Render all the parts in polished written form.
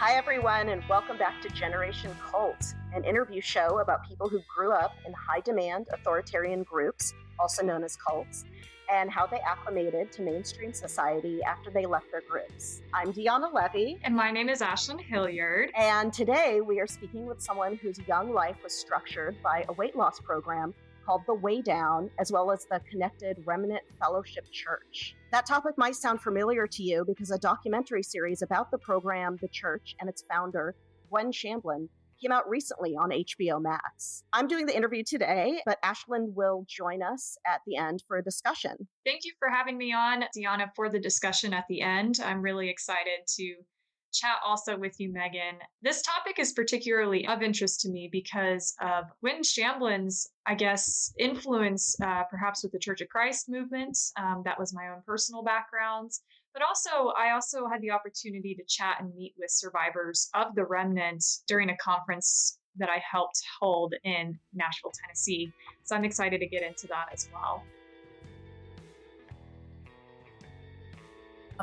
Hi, everyone, and welcome back to Generation Cult, an interview show about people who grew up in high-demand authoritarian groups, also known as cults, and how they acclimated to mainstream society after they left their groups. I'm Deanna Levy. And my name is Ashlyn Hilliard. And today we are speaking with someone whose young life was structured by a weight loss program called The Way Down, as well as the connected Remnant Fellowship Church. That topic might sound familiar to you because a documentary series about the program, the church, and its founder, Gwen Shamblin, came out recently on HBO Max. I'm doing the interview today, but Ashlyn will join us at the end for a discussion. Thank you for having me on, Deanna, for the discussion at the end. I'm really excited to chat also with you, Megan. This topic is particularly of interest to me because of Gwen Shamblin's, influence perhaps with the Church of Christ movement. That was my own personal background. But I also had the opportunity to chat and meet with survivors of the Remnant during a conference that I helped hold in Nashville, Tennessee. So I'm excited to get into that as well.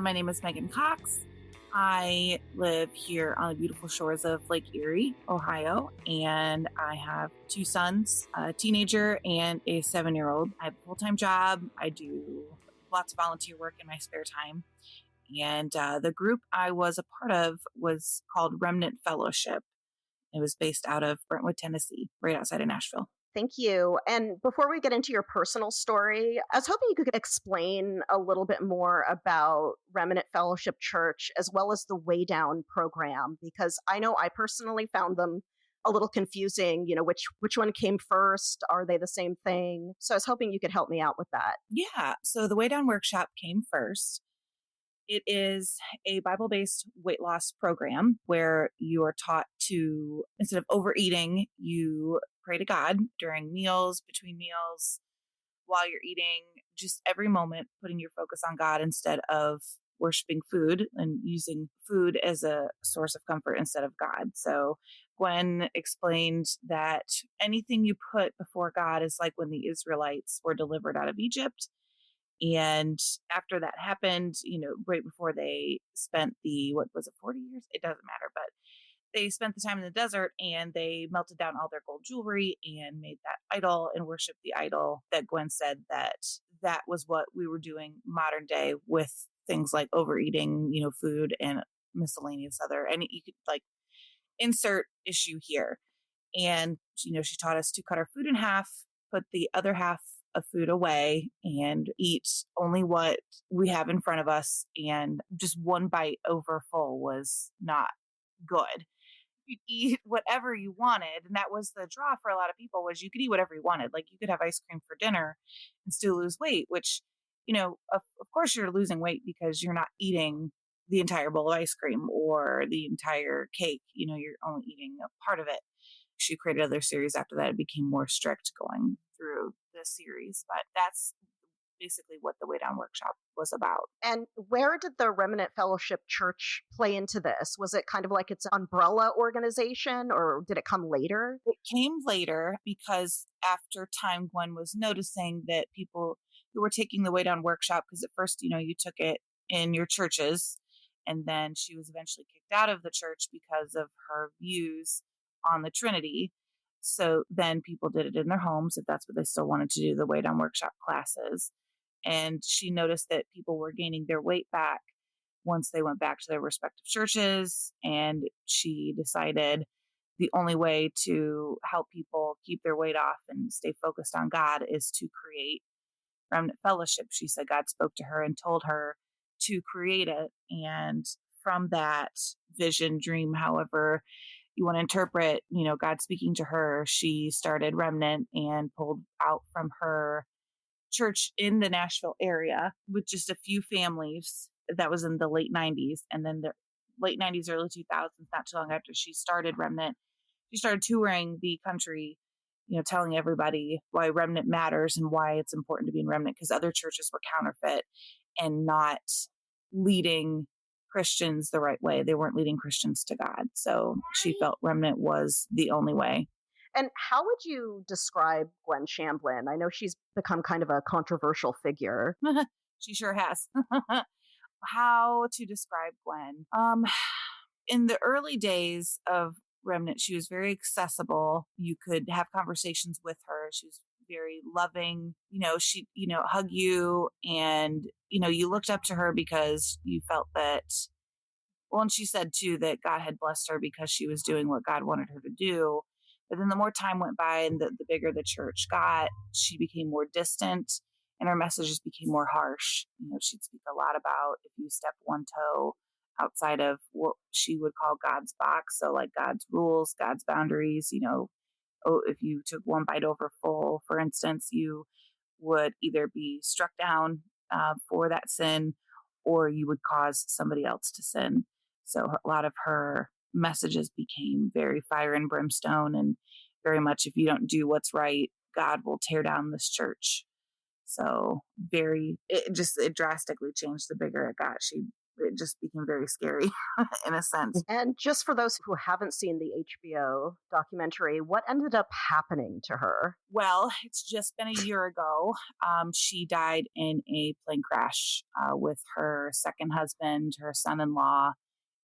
My name is Megan Cox. I live here on the beautiful shores of Lake Erie, Ohio, and I have two sons, a teenager and a 7-year-old. I have a full-time job. I do lots of volunteer work in my spare time. And the group I was a part of was called Remnant Fellowship. It was based out of Brentwood, Tennessee, right outside of Nashville. Thank you. And before we get into your personal story, I was hoping you could explain a little bit more about Remnant Fellowship Church as well as the Way Down program, because I know I personally found them a little confusing. You know, which one came first? Are they the same thing? So I was hoping you could help me out with that. Yeah. So the Way Down workshop came first. It is a Bible-based weight loss program where you are taught to, instead of overeating, you pray to God during meals, between meals, while you're eating, just every moment putting your focus on God instead of worshiping food and using food as a source of comfort instead of God. So Gwen explained that anything you put before God is like when the Israelites were delivered out of Egypt. And after that happened, right before they spent 40 years? It doesn't matter, but they spent the time in the desert and they melted down all their gold jewelry and made that idol and worshiped the idol. That Gwen said that was what we were doing modern day with things like overeating, food and miscellaneous other, and you could insert issue here. And, she taught us to cut our food in half, put the other half of food away and eat only what we have in front of us. And just one bite over full was not good. You'd eat whatever you wanted. And that was the draw for a lot of people, was you could eat whatever you wanted. Like you could have ice cream for dinner and still lose weight, which, of course you're losing weight because you're not eating the entire bowl of ice cream or the entire cake. You're only eating a part of it. She created other series after that. It became more strict going through the series, but that's basically what the Way Down workshop was about. And where did the Remnant Fellowship Church play into this? Was it kind of like its umbrella organization, or did it come later? It came later because after time, Gwen was noticing that people who were taking the Way Down workshop, because at first, you took it in your churches, and then she was eventually kicked out of the church because of her views on the Trinity. So then people did it in their homes if that's what they still wanted to do, the Way Down workshop classes. And she noticed that people were gaining their weight back once they went back to their respective churches. And she decided the only way to help people keep their weight off and stay focused on God is to create Remnant Fellowship. She said God spoke to her and told her to create it. And from that vision, dream, however you want to interpret, God speaking to her, she started Remnant and pulled out from her church in the Nashville area with just a few families. That was in the late 90s. And then the late 90s, early 2000s, not too long after she started Remnant, she started touring the country, telling everybody why Remnant matters and why it's important to be in Remnant, because other churches were counterfeit and not leading Christians the right way. They weren't leading Christians to God. So she felt Remnant was the only way. And how would you describe Gwen Shamblin? I know she's become kind of a controversial figure. She sure has. How to describe Gwen? in the early days of Remnant, she was very accessible. You could have conversations with her. She was very loving. She, hug you, and, you looked up to her because you felt that, well, and she said too that God had blessed her because she was doing what God wanted her to do. But then the more time went by and the bigger the church got, she became more distant and her messages became more harsh. She'd speak a lot about if you step one toe outside of what she would call God's box. So like God's rules, God's boundaries, if you took one bite over full, for instance, you would either be struck down for that sin or you would cause somebody else to sin. So a lot of her messages became very fire and brimstone and very much, if you don't do what's right, God will tear down this church. So it drastically changed the bigger it got. It just became very scary in a sense. And just for those who haven't seen the HBO documentary, what ended up happening to her? Well, it's just been a year ago. She died in a plane crash with her second husband, her son-in-law,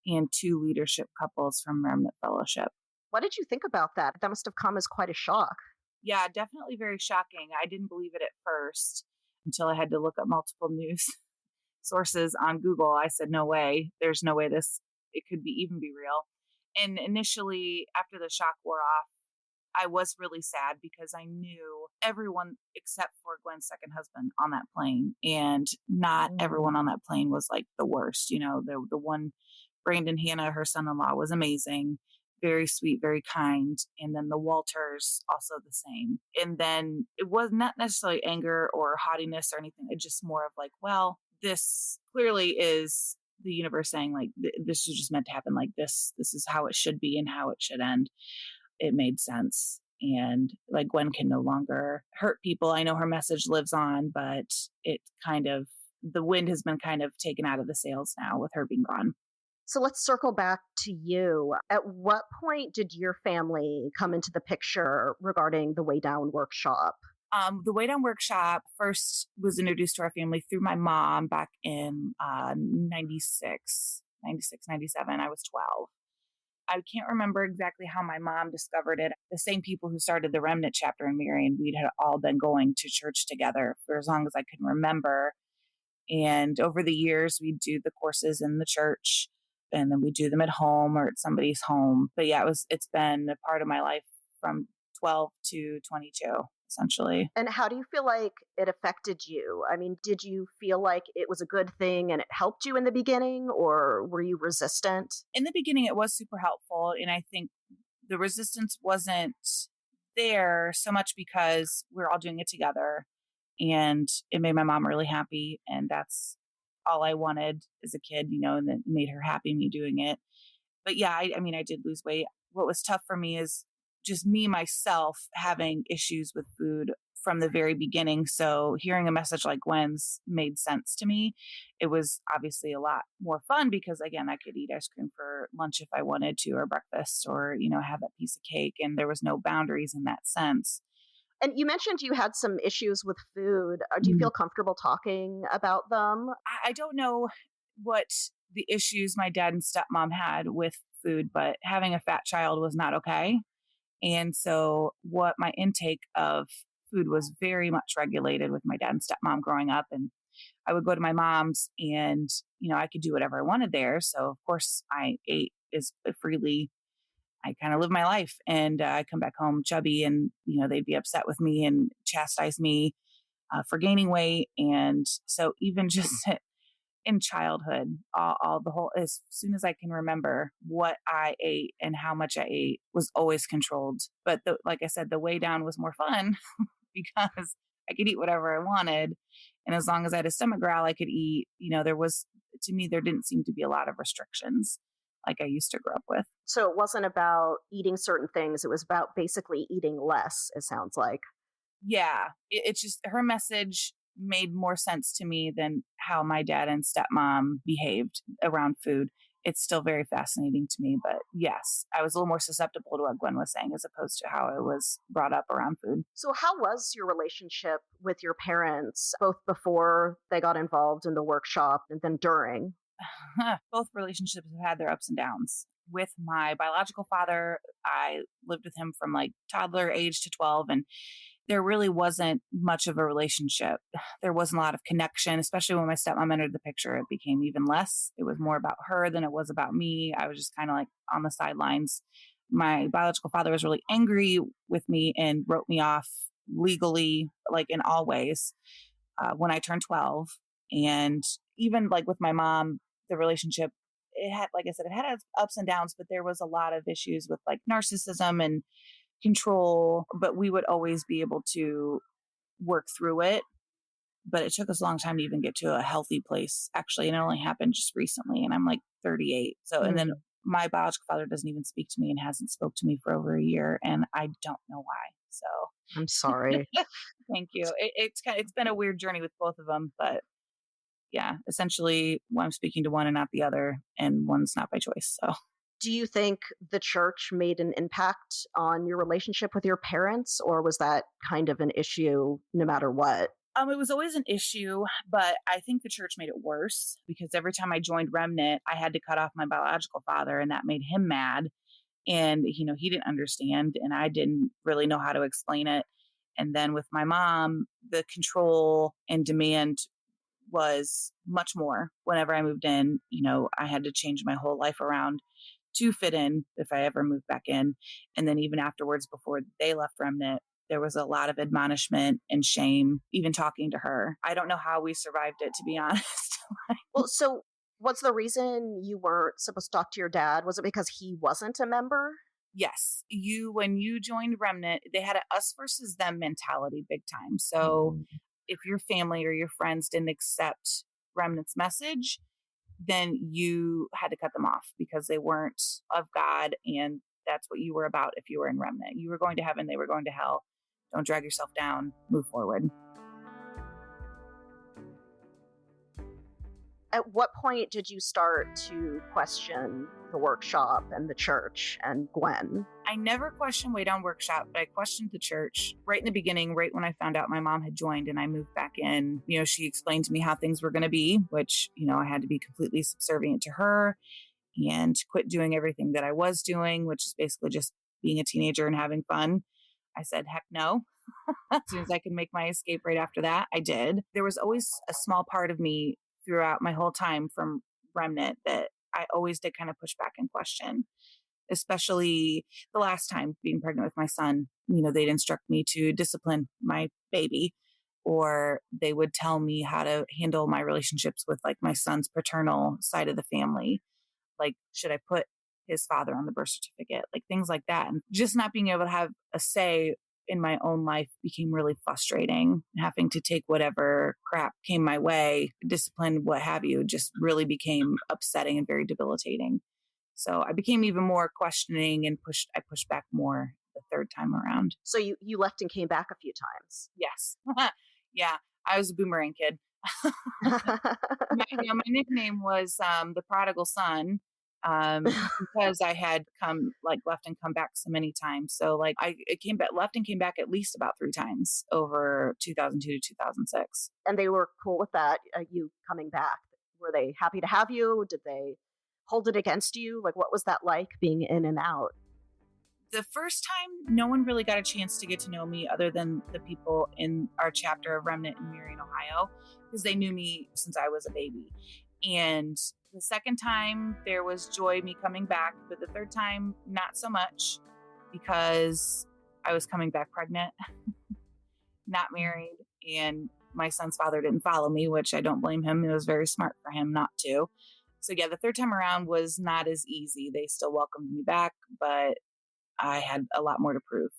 and 2 leadership couples from Remnant Fellowship. What did you think about that? That must have come as quite a shock. Yeah, definitely very shocking. I didn't believe it at first until I had to look up multiple news sources on Google. I said, no way. There's no way it could even be real. And initially, after the shock wore off, I was really sad because I knew everyone except for Gwen's second husband on that plane. And not everyone on that plane was like the worst. The one, Brandon Hannah, her son-in-law, was amazing. Very sweet, very kind. And then the Walters, also the same. And then it was not necessarily anger or haughtiness or anything. It's just more of like, well, this clearly is the universe saying like, this was just meant to happen like this. This is how it should be and how it should end. It made sense. And like Gwen can no longer hurt people. I know her message lives on, but the wind has been kind of taken out of the sails now with her being gone. So let's circle back to you. At what point did your family come into the picture regarding the Way Down workshop? The Way Down workshop first was introduced to our family through my mom back in 96, 97. I was 12. I can't remember exactly how my mom discovered it. The same people who started the Remnant chapter in Marion, we had all been going to church together for as long as I can remember. And over the years, we'd do the courses in the church, and then we do them at home or at somebody's home. But yeah, it's been a part of my life from 12 to 22, essentially. And how do you feel like it affected you? I mean, did you feel like it was a good thing and it helped you in the beginning, or were you resistant? In the beginning, it was super helpful. And I think the resistance wasn't there so much because we're all doing it together. And it made my mom really happy. And that's all I wanted as a kid, and it made her happy, me doing it. But yeah, I mean, I did lose weight. What was tough for me is just me, myself, having issues with food from the very beginning. So hearing a message like Gwen's made sense to me. It was obviously a lot more fun because, again, I could eat ice cream for lunch if I wanted to, or breakfast, or, have that piece of cake. And there was no boundaries in that sense. And you mentioned you had some issues with food. Do you feel comfortable talking about them? I don't know what the issues my dad and stepmom had with food, but having a fat child was not okay. And so what my intake of food was very much regulated with my dad and stepmom growing up. And I would go to my mom's and, I could do whatever I wanted there. So of course I ate as freely. I kind of live my life, and I come back home chubby, and, they'd be upset with me and chastise me for gaining weight. And so even just in childhood, as soon as I can remember, what I ate and how much I ate was always controlled. But like I said, the Way Down was more fun because I could eat whatever I wanted. And as long as I had a stomach growl, I could eat. There didn't seem to be a lot of restrictions like I used to grow up with. So it wasn't about eating certain things. It was about basically eating less, it sounds like. Yeah. It's just her message made more sense to me than how my dad and stepmom behaved around food. It's still very fascinating to me. But yes, I was a little more susceptible to what Gwen was saying as opposed to how I was brought up around food. So how was your relationship with your parents, both before they got involved in the workshop and then during? Both relationships have had their ups and downs. with my biological father, I lived with him from like toddler age to 12, and there really wasn't much of a relationship. There wasn't a lot of connection, especially when my stepmom entered the picture. It became even less. It was more about her than it was about me. I was just kind of like on the sidelines. My biological father was really angry with me and wrote me off legally, like in all ways, when I turned 12. And even like with my mom, the relationship, it had, like I said, it had its ups and downs, but there was a lot of issues with like narcissism and control, but we would always be able to work through it. But it took us a long time to even get to a healthy place, actually. And it only happened just recently. And I'm like 38. So, and then my biological father doesn't even speak to me and hasn't spoke to me for over a year. And I don't know why. So I'm sorry. thank you. It's been a weird journey with both of them, but yeah, essentially I'm speaking to one and not the other, and one's not by choice. So do you think the church made an impact on your relationship with your parents, or was that kind of an issue no matter what? It was always an issue, but I think the church made it worse because every time I joined Remnant, I had to cut off my biological father, and that made him mad. And, he didn't understand, and I didn't really know how to explain it. And then with my mom, the control and demand was much more. Whenever I moved in, I had to change my whole life around to fit in if I ever moved back in. And then even afterwards, before they left Remnant, there was a lot of admonishment and shame, even talking to her. I don't know how we survived it, to be honest. Well, so what's the reason you weren't supposed to talk to your dad? Was it because he wasn't a member? Yes. When you joined Remnant, they had a us versus them mentality big time. So if your family or your friends didn't accept Remnant's message, then you had to cut them off because they weren't of God. And that's what you were about if you were in Remnant. You were going to heaven, they were going to hell. Don't drag yourself down, move forward. At what point did you start to question the workshop and the church and Gwen? I never questioned Way Down Workshop, but I questioned the church right in the beginning, right when I found out my mom had joined and I moved back in. She explained to me how things were going to be, which, I had to be completely subservient to her and quit doing everything that I was doing, which is basically just being a teenager and having fun. I said, heck no. As soon as I could make my escape right after that, I did. There was always a small part of me throughout my whole time from Remnant that I always did kind of push back and question, especially the last time being pregnant with my son. They'd instruct me to discipline my baby, or they would tell me how to handle my relationships with like my son's paternal side of the family. Like, should I put his father on the birth certificate? Like things like that. And just not being able to have a say in my own life became really frustrating. Having to take whatever crap came my way, discipline, what have you, just really became upsetting and very debilitating. So I became even more questioning and I pushed back more the third time around. So you left and came back a few times. Yes. Yeah. I was a boomerang kid. My nickname was the prodigal son. Because I had left and come back so many times. So left and came back at least about 3 times over 2002 to 2006. And they were cool with that, you coming back. Were they happy to have you? Did they hold it against you? Like, what was that like being in and out? The first time, no one really got a chance to get to know me other than the people in our chapter of Remnant in Marion, Ohio, because they knew me since I was a baby. And the second time, there was joy me coming back, but the third time, not so much, because I was coming back pregnant, not married, and my son's father didn't follow me, which I don't blame him. It was very smart for him not to. So yeah, the third time around was not as easy. They still welcomed me back, but I had a lot more to prove.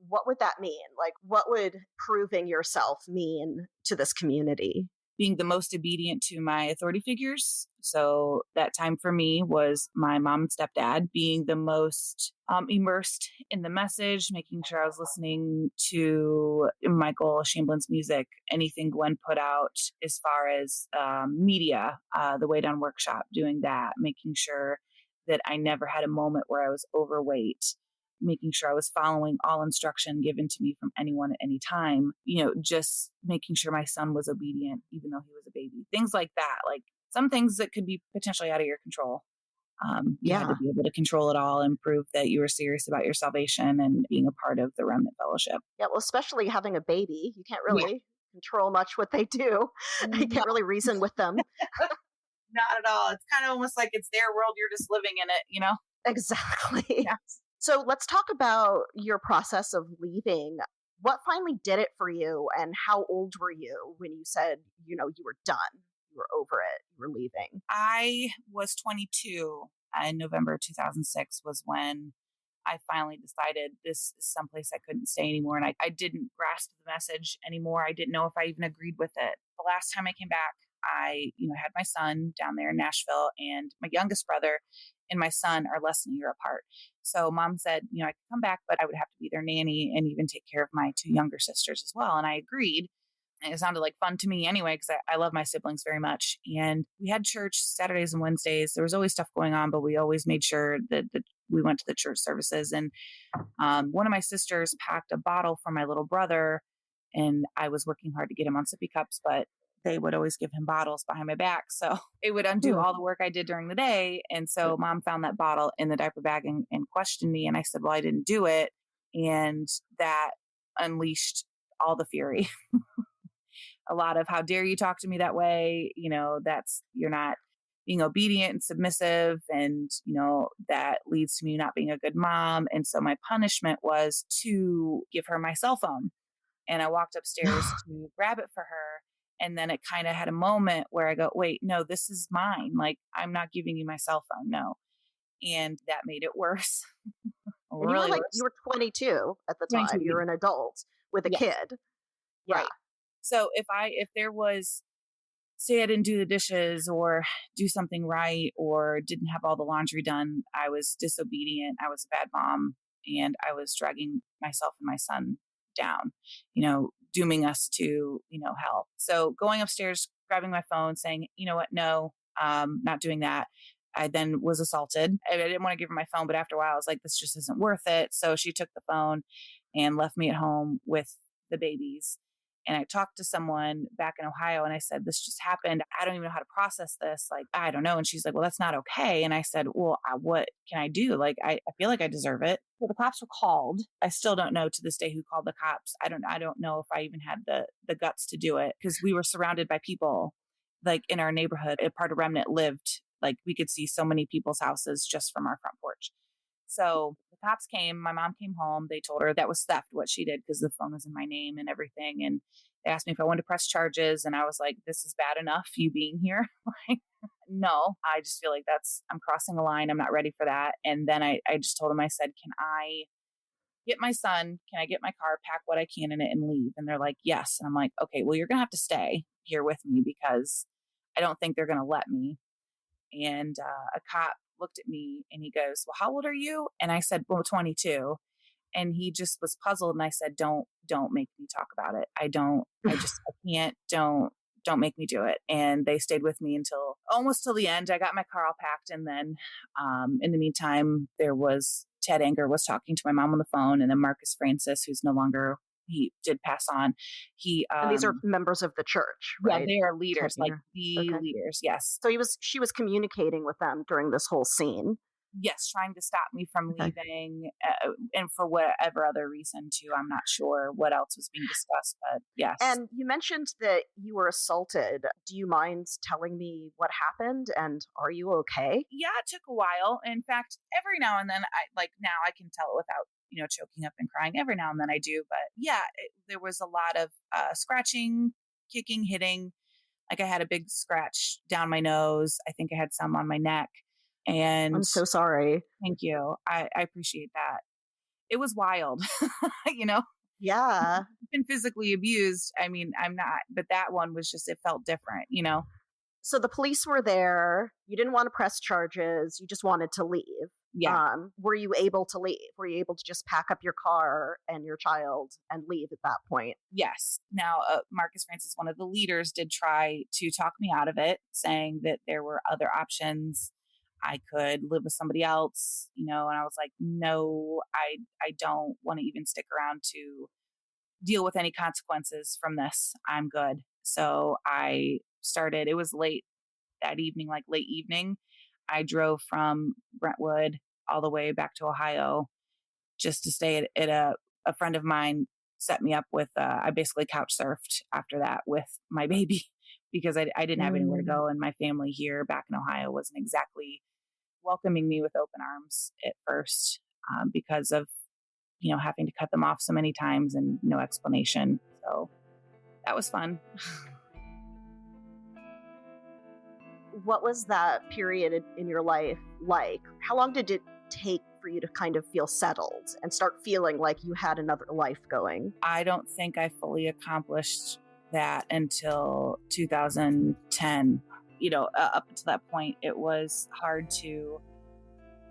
What would that mean? Like, what would proving yourself mean to this community? Being the most obedient to my authority figures. So that time for me was my mom and stepdad. Being the most immersed in the message, making sure I was listening to Michael Shamblin's music, anything Gwen put out as far as media, the Way Down Workshop, doing that, making sure that I never had a moment where I was overweight, making sure I was following all instruction given to me from anyone at any time, just making sure my son was obedient, even though he was a baby, things like that. Like some things that could be potentially out of your control. You had to be able to control it all and prove that you were serious about your salvation and being a part of the Remnant Fellowship. Yeah, well, especially having a baby, you can't really control much what they do. You can't really reason with them. Not at all. It's kind of almost like it's their world. You're just living in it, Exactly. Yeah. So let's talk about your process of leaving. What finally did it for you, and how old were you when you said, you were done, you were over it, you were leaving? I was 22 in November 2006 was when I finally decided this is someplace I couldn't stay anymore. And I didn't grasp the message anymore. I didn't know if I even agreed with it. The last time I came back, I had my son down there in Nashville, and my youngest brother and my son are less than a year apart. So mom said, I could come back, but I would have to be their nanny and even take care of my two younger sisters as well. And I agreed. And it sounded like fun to me anyway, because I love my siblings very much. And we had church Saturdays and Wednesdays. There was always stuff going on, but we always made sure that we went to the church services. And one of my sisters packed a bottle for my little brother, and I was working hard to get him on sippy cups, but they would always give him bottles behind my back. So it would undo all the work I did during the day. And so mom found that bottle in the diaper bag and questioned me. And I said, well, I didn't do it. And that unleashed all the fury. A lot of, how dare you talk to me that way? You're not being obedient and submissive. And, that leads to me not being a good mom. And so my punishment was to give her my cell phone. And I walked upstairs to grab it for her. And then it kind of had a moment where I go, wait, no, this is mine. Like, I'm not giving you my cell phone. No. And that made it worse. And really you were 22 at the time. You're an adult with a kid. Yeah. Right. So if there was, say I didn't do the dishes or do something right or didn't have all the laundry done, I was disobedient. I was a bad mom, and I was dragging myself and my son down, dooming us to, hell. So going upstairs, grabbing my phone, saying, you know what? No, not doing that. I then was assaulted. I didn't want to give her my phone, but after a while I was like, this just isn't worth it. So she took the phone and left me at home with the babies. And I talked to someone back in Ohio, and I said, this just happened. I don't even know how to process this. Like, I don't know. And she's like, well, that's not okay. And I said, well, what can I do? Like, I feel like I deserve it. So the cops were called. I still don't know to this day who called the cops. I don't know if I even had the guts to do it, because we were surrounded by people, like in our neighborhood. A part of Remnant lived, like we could see so many people's houses just from our front porch. So the cops came, my mom came home. They told her that was theft, what she did, because the phone was in my name and everything. And they asked me if I wanted to press charges. And I was like, this is bad enough, you being here. Like, no, I just feel like I'm crossing a line. I'm not ready for that. And then I just told them, I said, can I get my son? Can I get my car, pack what I can in it and leave? And they're like, yes. And I'm like, okay, well, you're going to have to stay here with me, because I don't think they're going to let me. And a cop looked at me and he goes, well, how old are you? And I said, well, 22. And he just was puzzled. And I said, don't make me talk about it. I can't, don't make me do it. And they stayed with me until almost till the end. I got my car all packed. And then in the meantime, there was Ted Anger was talking to my mom on the phone. And then Marcus Francis, who's no longer, he did pass on. And these are members of the church, right? Yeah, they are leaders, like the leaders. Yes. So she was communicating with them during this whole scene. Yes, trying to stop me from leaving, and for whatever other reason too. I'm not sure what else was being discussed, but yes. And you mentioned that you were assaulted. Do you mind telling me what happened, and are you okay? Yeah, it took a while. In fact, every now and then, now I can tell it without choking up and crying. Every now and then I do, but yeah, there was a lot of scratching, kicking, hitting. Like I had a big scratch down my nose. I think I had some on my neck. And I'm so sorry. Thank you. I appreciate that. It was wild, Yeah. I've been physically abused. I mean, I'm not, but that one was just, it felt different, So the police were there. You didn't want to press charges. You just wanted to leave. Yeah. Were you able to leave? Were you able to just pack up your car and your child and leave at that point? Yes. Now, Marcus Francis, one of the leaders, did try to talk me out of it, saying that there were other options. I could live with somebody else, and I was like, no, I don't want to even stick around to deal with any consequences from this. I'm good. So I started, it was late that evening, like late evening. I drove from Brentwood all the way back to Ohio just to stay at a friend of mine set me up with, I basically couch surfed after that with my baby because I didn't have anywhere to go. And my family here back in Ohio wasn't exactly welcoming me with open arms at first because of, having to cut them off so many times and no explanation. So that was fun. What was that period in your life like? How long did it take for you to kind of feel settled and start feeling like you had another life going? I don't think I fully accomplished that until 2010. Up until that point, it was hard to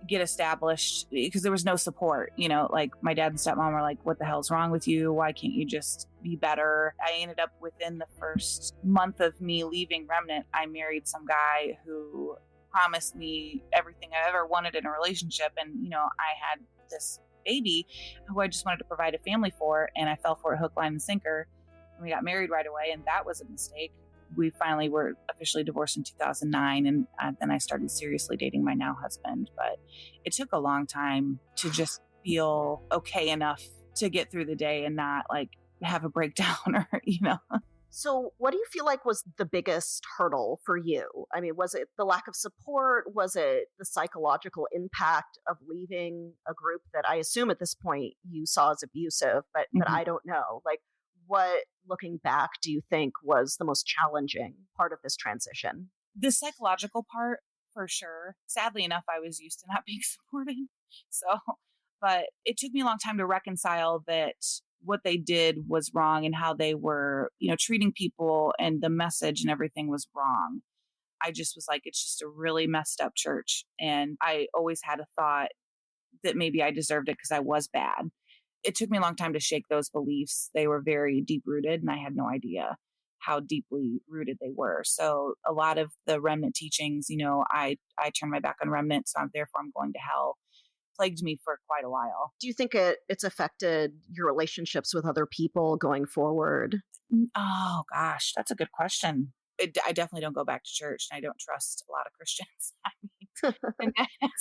get established because there was no support. Like my dad and stepmom were like, what the hell's wrong with you? Why can't you just be better? I ended up within the first month of me leaving Remnant, I married some guy who promised me everything I ever wanted in a relationship. And, I had this baby who I just wanted to provide a family for. And I fell for it hook, line, and sinker. And we got married right away. And that was a mistake. We finally were officially divorced in 2009. And then I started seriously dating my now husband. But it took a long time to just feel okay enough to get through the day and not like have a breakdown or. So what do you feel like was the biggest hurdle for you? I mean, was it the lack of support? Was it the psychological impact of leaving a group that I assume at this point you saw as abusive, but I don't know. Like, what, looking back, do you think was the most challenging part of this transition? The psychological part, for sure. Sadly enough, I was used to not being supported. So, but it took me a long time to reconcile that what they did was wrong and how they were, treating people and the message and everything was wrong. I just was like, it's just a really messed up church. And I always had a thought that maybe I deserved it because I was bad. It took me a long time to shake those beliefs. They were very deep rooted and I had no idea how deeply rooted they were. So a lot of the Remnant teachings, I turned my back on Remnant. So therefore I'm going to hell, plagued me for quite a while. Do you think it's affected your relationships with other people going forward? Oh gosh, that's a good question. I definitely don't go back to church and I don't trust a lot of Christians.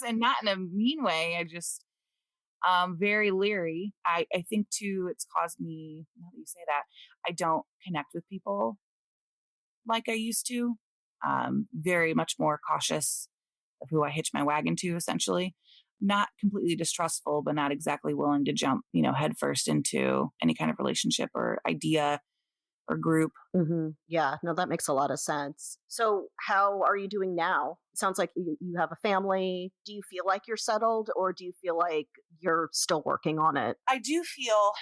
and not in a mean way. I just, very leery. I think too, it's caused me, now that you say that, I don't connect with people like I used to. Very much more cautious of who I hitch my wagon to, essentially. Not completely distrustful, but not exactly willing to jump, headfirst into any kind of relationship or idea or group. Mm-hmm. Yeah, no, that makes a lot of sense. So how are you doing now? It sounds like you have a family. Do you feel like you're settled or do you feel like you're still working on it? I do feel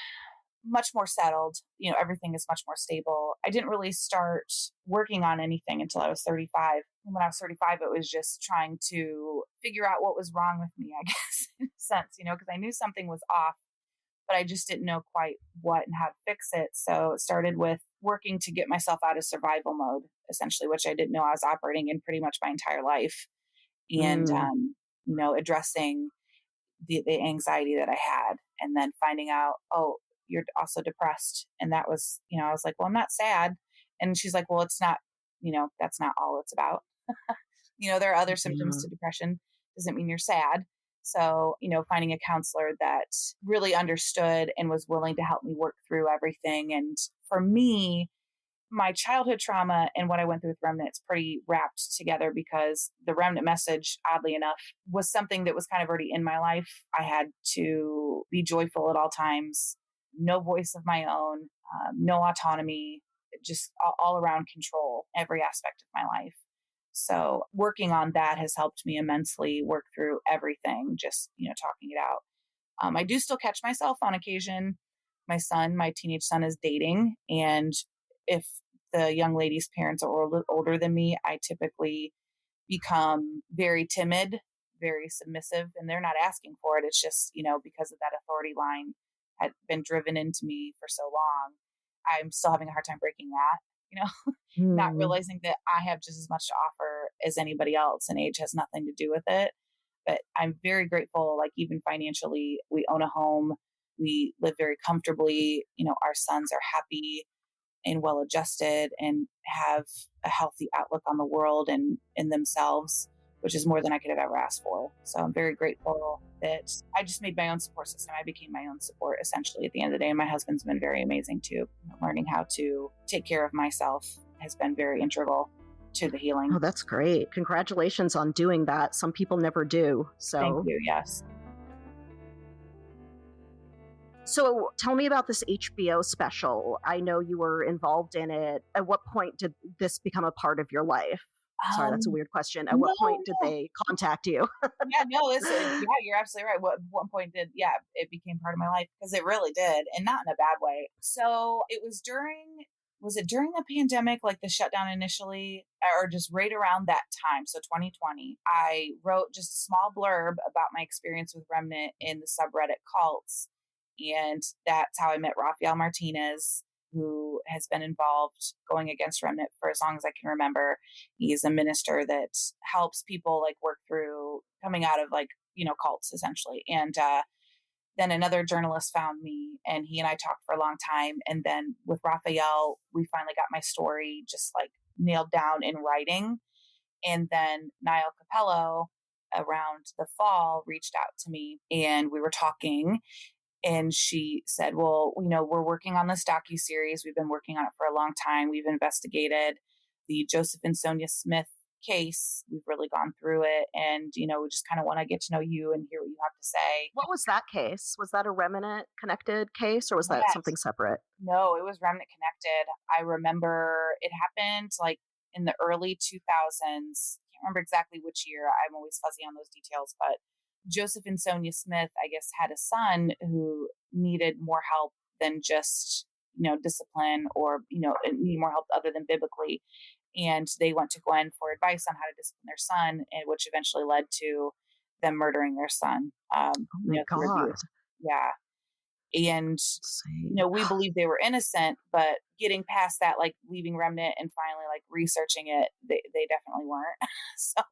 much more settled. Everything is much more stable. I didn't really start working on anything until I was 35. And when I was 35, it was just trying to figure out what was wrong with me, I guess, in a sense, because I knew something was off, but I just didn't know quite what and how to fix it. So it started with working to get myself out of survival mode, essentially, which I didn't know I was operating in pretty much my entire life. And, addressing the anxiety that I had and then finding out, oh, you're also depressed. And that was, I was like, well, I'm not sad. And she's like, well, it's not, that's not all it's about. There are other symptoms to depression. Doesn't mean you're sad. So, finding a counselor that really understood and was willing to help me work through everything. And for me, my childhood trauma and what I went through with Remnant is pretty wrapped together because the Remnant message, oddly enough, was something that was kind of already in my life. I had to be joyful at all times, no voice of my own, no autonomy, just all around control, every aspect of my life. So working on that has helped me immensely work through everything, just, talking it out. I do still catch myself on occasion. My teenage son is dating. And if the young lady's parents are a little older than me, I typically become very timid, very submissive, and they're not asking for it. It's just, because of that authority line had been driven into me for so long. I'm still having a hard time breaking that, not realizing that I have just as much to offer as anybody else and age has nothing to do with it. But I'm very grateful, like even financially, we own a home, we live very comfortably, our sons are happy and well-adjusted and have a healthy outlook on the world and in themselves. which is more than I could have ever asked for. So I'm very grateful that I just made my own support system. I became my own support essentially at the end of the day. And my husband's been very amazing too. Learning how to take care of myself has been very integral to the healing. Oh, that's great. Congratulations on doing that. Some people never do. So thank you. Yes. So tell me about this HBO special. I know you were involved in it. At what point did this become a part of your life? Sorry, that's a weird question. At what point did they contact you? You're absolutely right. What point did it became part of my life? Because it really did, and not in a bad way. So it was during the pandemic, like the shutdown initially, or just right around that time? So 2020, I wrote just a small blurb about my experience with Remnant in the subreddit cults. And that's how I met Rafael Martinez, who has been involved going against Remnant for as long as I can remember. He's a minister that helps people like work through coming out of cults essentially. And then another journalist found me, and he and I talked for a long time. And then with Rafael, we finally got my story just like nailed down in writing. And then Niall Capello around the fall reached out to me, and we were talking. And she said, well, we're working on this docuseries. We've been working on it for a long time. We've investigated the Joseph and Sonia Smith case. We've really gone through it. And, we just kind of want to get to know you and hear what you have to say. What was that case? Was that a Remnant connected case, or was that something separate? No, it was Remnant connected. I remember it happened like in the early 2000s. Can't remember exactly which year. I'm always fuzzy on those details, but Joseph and Sonia Smith, I guess, had a son who needed more help than just, discipline or, need more help other than biblically. And they went to Gwen for advice on how to discipline their son, and which eventually led to them murdering their son. Oh my God. Yeah. And, we believe they were innocent, but getting past that, like leaving Remnant and finally like researching it, they definitely weren't. So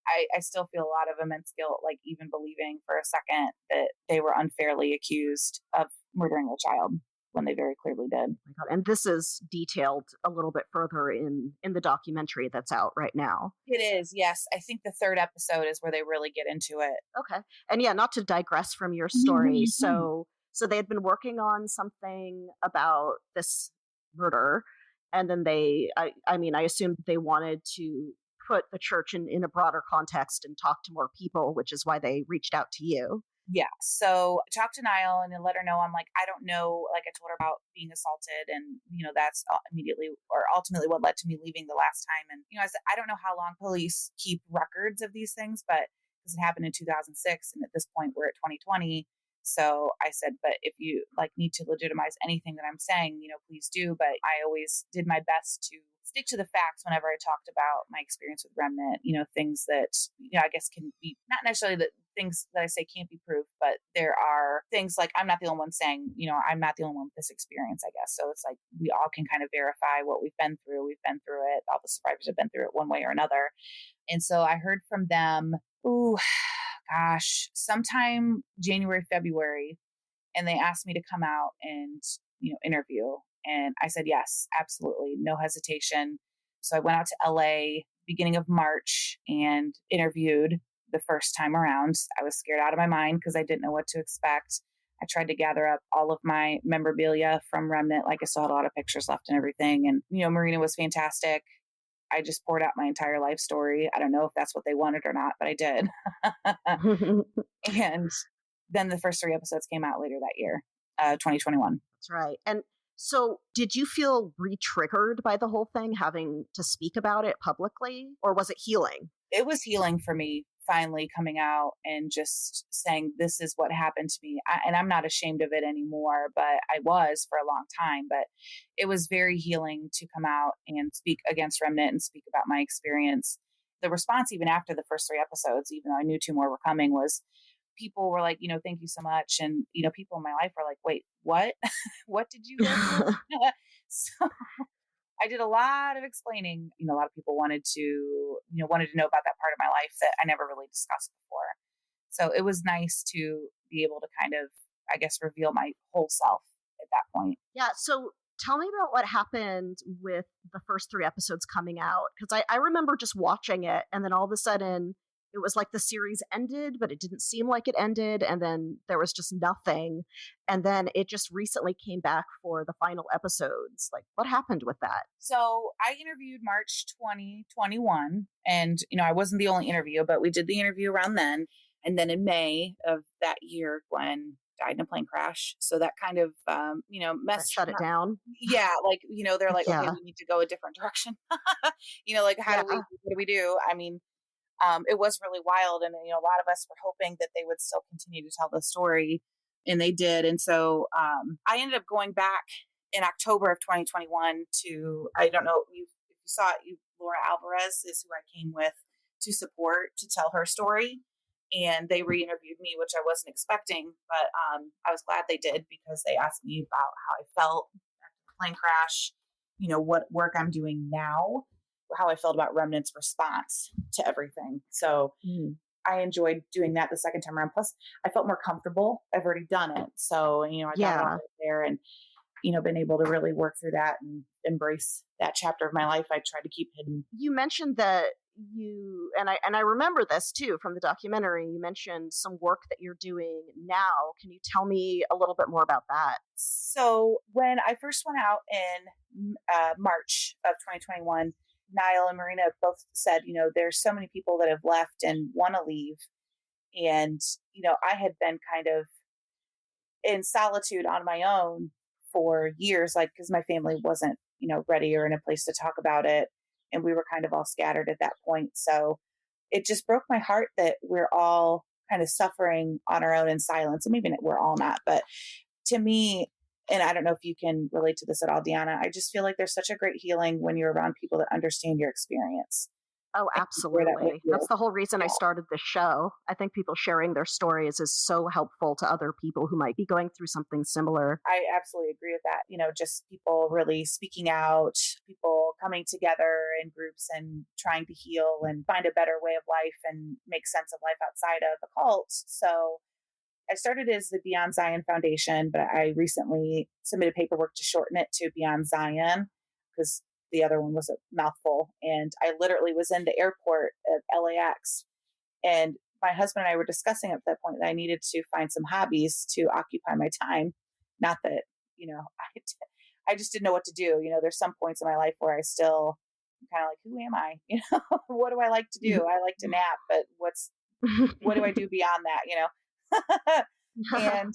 I still feel a lot of immense guilt, like even believing for a second that they were unfairly accused of murdering a child when they very clearly did. Oh my God. And this is detailed a little bit further in the documentary that's out right now. It is, yes. I think the 3rd episode is where they really get into it. Okay. And yeah, not to digress from your story. So they had been working on something about this murder, and then I assumed they wanted to put the church in a broader context and talk to more people, which is why they reached out to you. Yeah. So I talked to Niall and then let her know, I'm like, I don't know. Like I told her about being assaulted, and, that's immediately or ultimately what led to me leaving the last time. And, I said, I don't know how long police keep records of these things, but because it happened in 2006. And at this point we're at 2020. So I said, but if you need to legitimize anything that I'm saying, please do. But I always did my best to stick to the facts whenever I talked about my experience with Remnant, things that, I guess can be not necessarily the things that I say can't be proved, but there are things like I'm not the only one saying, I'm not the only one with this experience, I guess. So it's like we all can kind of verify what we've been through. We've been through it. All the survivors have been through it one way or another. And so I heard from them, sometime January, February, and they asked me to come out and, interview. And I said, yes, absolutely. No hesitation. So I went out to LA beginning of March and interviewed the first time around. I was scared out of my mind because I didn't know what to expect. I tried to gather up all of my memorabilia from Remnant. Like I still had a lot of pictures left and everything. And, Marina was fantastic. I just poured out my entire life story. I don't know if that's what they wanted or not, but I did. And then the first 3 episodes came out later that year, 2021. That's right. And so did you feel re-triggered by the whole thing, having to speak about it publicly, or was it healing? It was healing for me, finally coming out and just saying, this is what happened to me. And I'm not ashamed of it anymore, but I was for a long time. But it was very healing to come out and speak against Remnant and speak about my experience. The response, even after the first 3 episodes, even though I knew 2 more were coming, was people were like, thank you so much. And, people in my life were like, wait, what? What did you do? So I did a lot of explaining. A lot of people wanted to know about that part of my life that I never really discussed before. So it was nice to be able to kind of, I guess, reveal my whole self at that point. Yeah. So tell me about what happened with the first 3 episodes coming out. Because I remember just watching it, and then all of a sudden, it was like the series ended, but it didn't seem like it ended, and then there was just nothing. And then it just recently came back for the final episodes. Like, what happened with that? So I interviewed March 2021, and, I wasn't the only interview, but we did the interview around then. And then in May of that year, Gwen died in a plane crash. So that kind of, That shut it down? Yeah. Like, they're like, okay, Yeah. we need to go a different direction. Like, Yeah. what do we do? I mean, it was really wild. And, a lot of us were hoping that they would still continue to tell the story, and they did. And so I ended up going back in October of 2021 to, I don't know if you saw it, Laura Alvarez is who I came with to support, to tell her story. And they re-interviewed me, which I wasn't expecting, but I was glad they did, because they asked me about how I felt after the plane crash, what work I'm doing now, how I felt about Remnant's response to everything. So I enjoyed doing that the second time around. Plus, I felt more comfortable. I've already done it. So, I got it all right there, and, been able to really work through that and embrace that chapter of my life I tried to keep hidden. You mentioned that and I remember this too from the documentary. You mentioned some work that you're doing now. Can you tell me a little bit more about that? So when I first went out in March of 2021, Niall and Marina both said, there's so many people that have left and want to leave. And, I had been kind of in solitude on my own for years, like, because my family wasn't, ready or in a place to talk about it. And we were kind of all scattered at that point. So it just broke my heart that we're all kind of suffering on our own in silence. And maybe we're all not, but to me, and I don't know if you can relate to this at all, Deanna, I just feel like there's such a great healing when you're around people that understand your experience. Oh, absolutely. That's the whole reason I started this show. I think people sharing their stories is so helpful to other people who might be going through something similar. I absolutely agree with that. Just people really speaking out, people coming together in groups and trying to heal and find a better way of life and make sense of life outside of the cult. So I started as the Beyond Zion Foundation, but I recently submitted paperwork to shorten it to Beyond Zion, because the other one was a mouthful. And I literally was in the airport at LAX, and my husband and I were discussing at that point that I needed to find some hobbies to occupy my time. Not that, I just didn't know what to do. There's some points in my life where I still kind of like, who am I? What do I like to do? I like to nap, but what do I do beyond that? And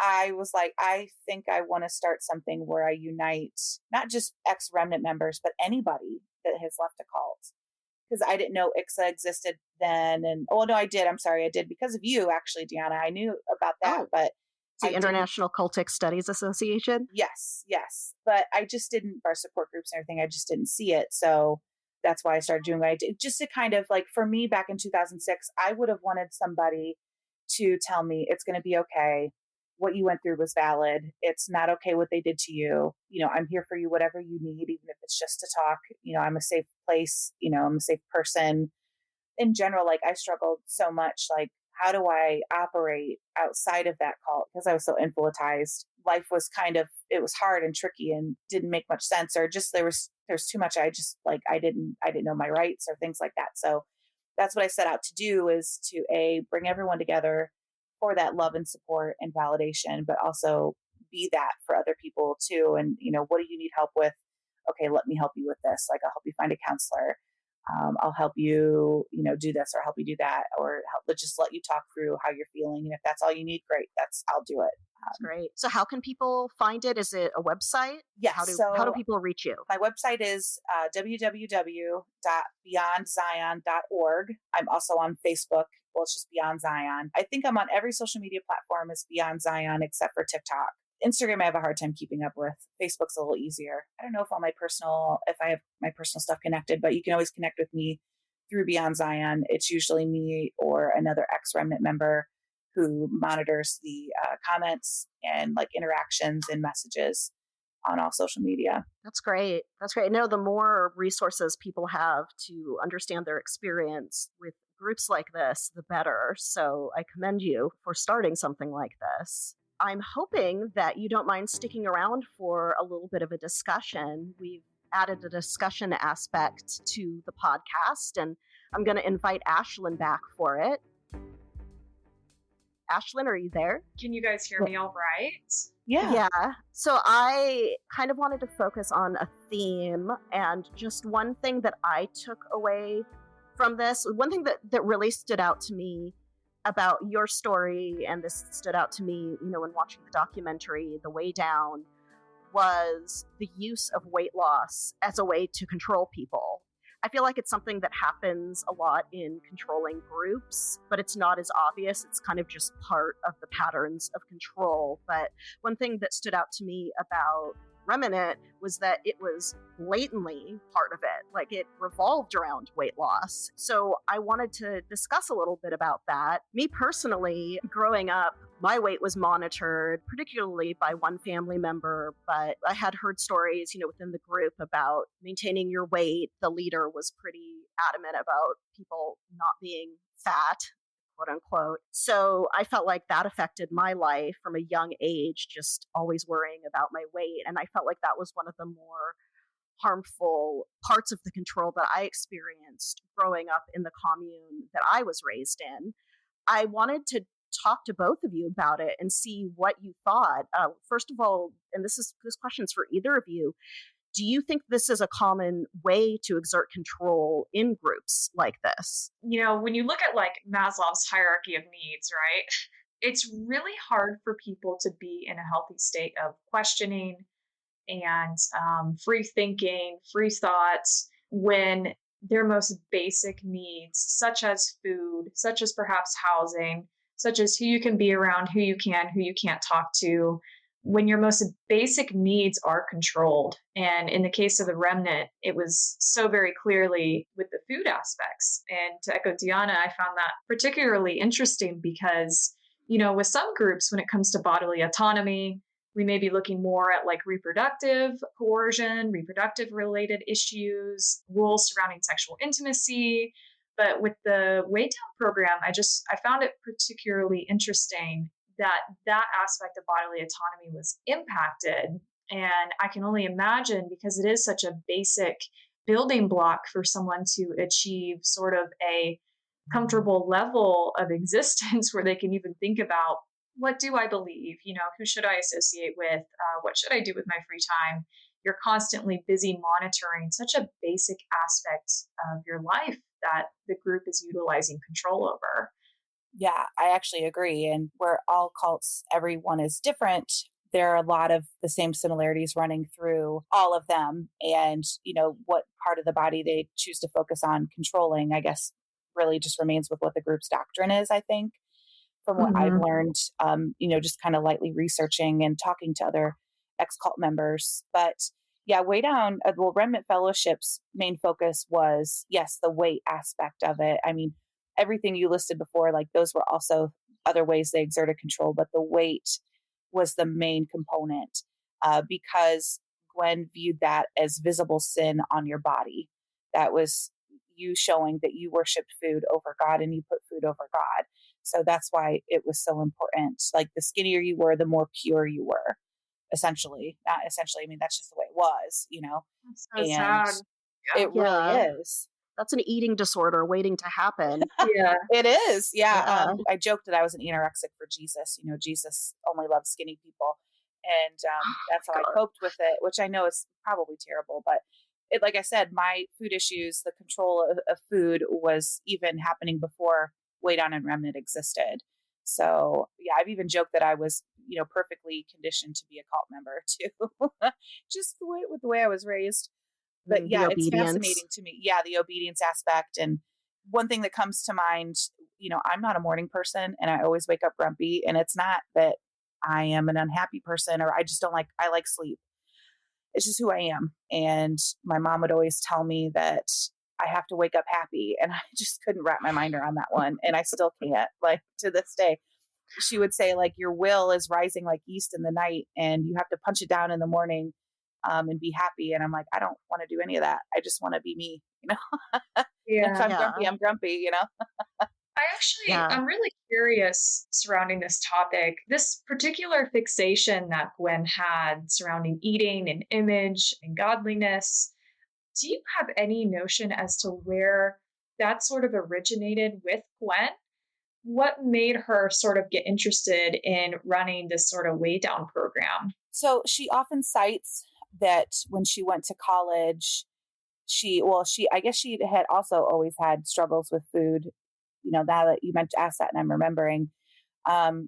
I was like, I think I want to start something where I unite not just ex-Remnant members, but anybody that has left a cult. Because I didn't know ICSA existed then. And, oh, no, I did. I'm sorry. I did because of you, actually, Deanna. I knew about that, but the International Cultic Studies Association? Yes. But I just didn't, our support groups and everything, I just didn't see it. So that's why I started doing what I did. Just to kind of like, for me back in 2006, I would have wanted somebody to tell me it's going to be okay. What you went through was valid. It's not okay what they did to you. I'm here for you, whatever you need, even if it's just to talk. I'm a safe place. I'm a safe person. In general, like I struggled so much. Like, how do I operate outside of that cult? Because I was so influenced. Life was it was hard and tricky and didn't make much sense, or just there's too much. I didn't know my rights or things like that. So that's what I set out to do, is to bring everyone together for that love and support and validation, but also be that for other people too. And, what do you need help with? Okay, let me help you with this. Like, I'll help you find a counselor. I'll help you, do this, or help you do that, or just let you talk through how you're feeling. And if that's all you need, great. I'll do it. That's great. So how can people find it? Is it a website? Yes. How do people reach you? My website is www.beyondzion.org. I'm also on Facebook. Well, it's just Beyond Zion. I think I'm on every social media platform as Beyond Zion except for TikTok. Instagram, I have a hard time keeping up with. Facebook's a little easier. I don't know if I have my personal stuff connected, but you can always connect with me through Beyond Zion. It's usually me or another ex-Remnant member who monitors the comments and like interactions and messages on all social media. That's great. The more resources people have to understand their experience with groups like this, the better. So I commend you for starting something like this. I'm hoping that you don't mind sticking around for a little bit of a discussion. We've added a discussion aspect to the podcast, and I'm going to invite Ashlyn back for it. Ashlyn, are you there? Can you guys hear me all right? Yeah. So I kind of wanted to focus on a theme, and just one thing that I took away from this, one thing that really stood out to me about your story, and this stood out to me, when watching the documentary, The Way Down, was the use of weight loss as a way to control people. I feel like it's something that happens a lot in controlling groups, but it's not as obvious. It's kind of just part of the patterns of control. But one thing that stood out to me about Remnant was that it was blatantly part of it. Like, it revolved around weight loss. So I wanted to discuss a little bit about that. Me personally, growing up, my weight was monitored, particularly by one family member, but I had heard stories, within the group about maintaining your weight. The leader was pretty adamant about people not being fat, quote unquote. So I felt like that affected my life from a young age, just always worrying about my weight. And I felt like that was one of the more harmful parts of the control that I experienced growing up in the commune that I was raised in. I wanted to talk to both of you about it and see what you thought. First of all, and this question's for either of you, do you think this is a common way to exert control in groups like this? When you look at like Maslow's hierarchy of needs, right? It's really hard for people to be in a healthy state of questioning and free thinking, free thoughts, when their most basic needs, such as food, such as perhaps housing, such as who you can be around, who you can't talk to, when your most basic needs are controlled. And in the case of the Remnant, it was so very clearly with the food aspects. And to echo Deanna, I found that particularly interesting because, with some groups, when it comes to bodily autonomy, we may be looking more at like reproductive coercion, reproductive related issues, rules surrounding sexual intimacy. But with the Way Down program, I found it particularly interesting that aspect of bodily autonomy was impacted. And I can only imagine, because it is such a basic building block for someone to achieve sort of a comfortable level of existence where they can even think about, what do I believe? Who should I associate with? What should I do with my free time? You're constantly busy monitoring such a basic aspect of your life that the group is utilizing control over. Yeah, I actually agree. And where all cults, everyone is different, there are a lot of the same similarities running through all of them. And, what part of the body they choose to focus on controlling, I guess, really just remains with what the group's doctrine is, I think, from what I've learned, just kind of lightly researching and talking to other ex-cult members. But yeah, Way Down, Remnant Fellowship's main focus was, yes, the weight aspect of it. I mean, everything you listed before, like those were also other ways they exerted control, but the weight was the main component because Gwen viewed that as visible sin on your body. That was you showing that you worshiped food over God and you put food over God. So that's why it was so important. Like, the skinnier you were, the more pure you were, essentially. Not essentially, I mean, that's just the way it was, That's so and sad. it really is. That's an eating disorder waiting to happen. Yeah. It is. Yeah. Yeah. I joked that I was an anorexic for Jesus. Jesus only loves skinny people. And that's how I coped with it, which I know is probably terrible. But like I said, my food issues, the control of food was even happening before Way Down and Remnant existed. So yeah, I've even joked that I was, perfectly conditioned to be a cult member too, just with the way I was raised. But yeah, it's fascinating to me. Yeah, the obedience aspect. And one thing that comes to mind, I'm not a morning person and I always wake up grumpy. And it's not that I am an unhappy person or I just don't I like sleep. It's just who I am. And my mom would always tell me that I have to wake up happy. And I just couldn't wrap my mind around that one. And I still can't, to this day. She would say, your will is rising like yeast in the night and you have to punch it down in the morning and be happy. And I'm like, I don't want to do any of that. I just want to be me, Yeah. If I'm grumpy, I'm grumpy, Yeah. I'm really curious surrounding this topic. This particular fixation that Gwen had surrounding eating and image and godliness, do you have any notion as to where that sort of originated with Gwen? What made her sort of get interested in running this sort of weigh down program? So she often cites that when she went to college, I guess she had also always had struggles with food. Now that you meant to ask that and I'm remembering,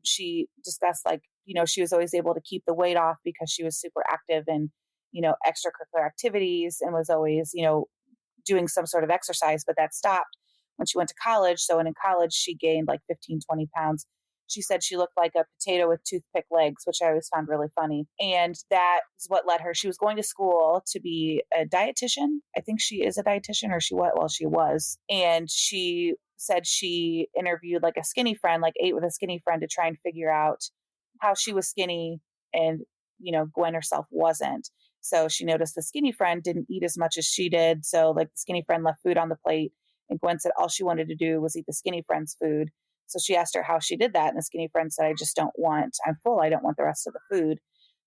she discussed like, she was always able to keep the weight off because she was super active in, extracurricular activities and was always, doing some sort of exercise, but that stopped when she went to college. So in college, she gained like 15, 20 pounds. She said she looked like a potato with toothpick legs, which I always found really funny. And that is what led her. She was going to school to be a dietitian. I think she is a dietitian, or she was. And she said she interviewed like a skinny friend, like ate with a skinny friend to try and figure out how she was skinny and, Gwen herself wasn't. So she noticed the skinny friend didn't eat as much as she did. So like the skinny friend left food on the plate, and Gwen said all she wanted to do was eat the skinny friend's food. So she asked her how she did that. And the skinny friend said, I'm full. I don't want the rest of the food.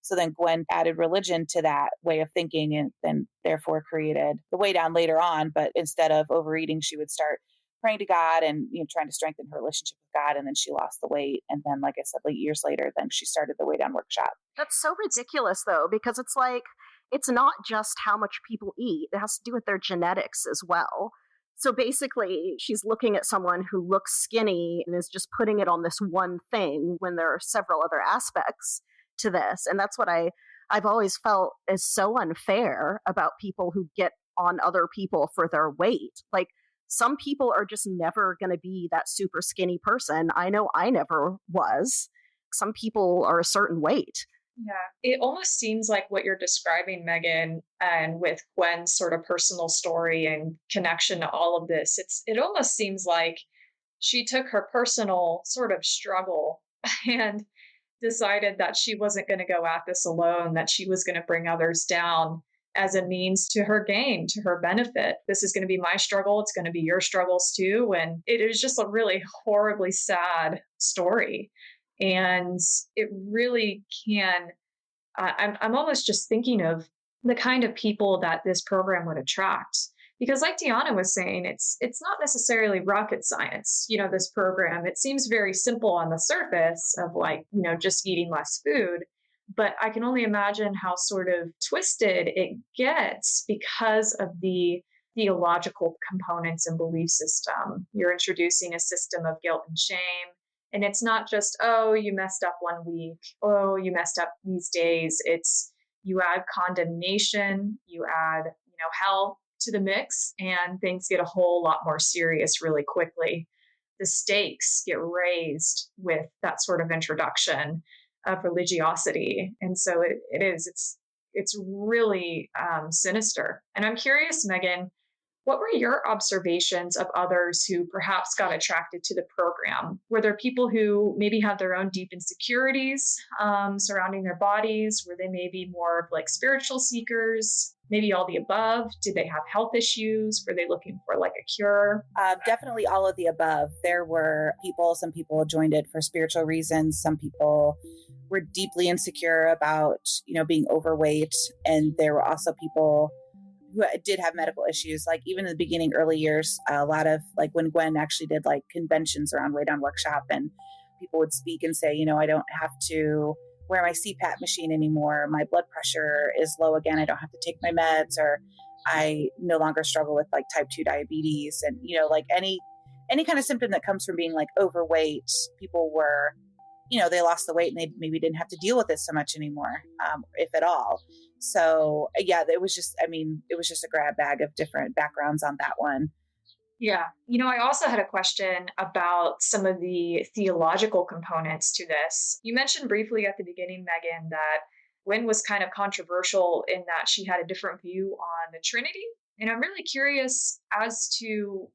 So then Gwen added religion to that way of thinking and then therefore created the way down later on. But instead of overeating, she would start praying to God and trying to strengthen her relationship with God. And then she lost the weight. And then, like I said, like years later, then she started the Way Down workshop. That's so ridiculous, though, because it's like, it's not just how much people eat, it has to do with their genetics as well. So basically, she's looking at someone who looks skinny and is just putting it on this one thing when there are several other aspects to this. And that's what I've always felt is so unfair about people who get on other people for their weight. Like, some people are just never going to be that super skinny person. I know I never was. Some people are a certain weight. Yeah, it almost seems like what you're describing, Megan, and with Gwen's sort of personal story and connection to all of this, it almost seems like she took her personal sort of struggle and decided that she wasn't going to go at this alone, that she was going to bring others down as a means to her gain, to her benefit. This is going to be my struggle. It's going to be your struggles too. And it is just a really horribly sad story. And it really can, I'm almost just thinking of the kind of people that this program would attract. Because like Deanna was saying, it's not necessarily rocket science, this program. It seems very simple on the surface of like, just eating less food. But I can only imagine how sort of twisted it gets because of the theological components and belief system. You're introducing a system of guilt and shame. And it's not just, oh, you messed up one week. Oh, you messed up these days. It's you add condemnation, you add, hell to the mix, and things get a whole lot more serious really quickly. The stakes get raised with that sort of introduction of religiosity. And so it's really sinister. And I'm curious, Megan, what were your observations of others who perhaps got attracted to the program? Were there people who maybe had their own deep insecurities surrounding their bodies? Were they maybe more of like spiritual seekers? Maybe all the above? Did they have health issues? Were they looking for like a cure? Definitely all of the above. There were some people joined it for spiritual reasons. Some people were deeply insecure about, being overweight. And there were also people who did have medical issues. Like even in the beginning, early years, a lot of like when Gwen actually did like conventions around Way Down Workshop, and people would speak and say, I don't have to wear my CPAP machine anymore. My blood pressure is low again. I don't have to take my meds, or I no longer struggle with like type 2 diabetes. And, like any kind of symptom that comes from being like overweight, people were, they lost the weight and they maybe didn't have to deal with it so much anymore, if at all. So yeah, it was just a grab bag of different backgrounds on that one. Yeah. I also had a question about some of the theological components to this. You mentioned briefly at the beginning, Megan, that Gwen was kind of controversial in that she had a different view on the Trinity. And I'm really curious as to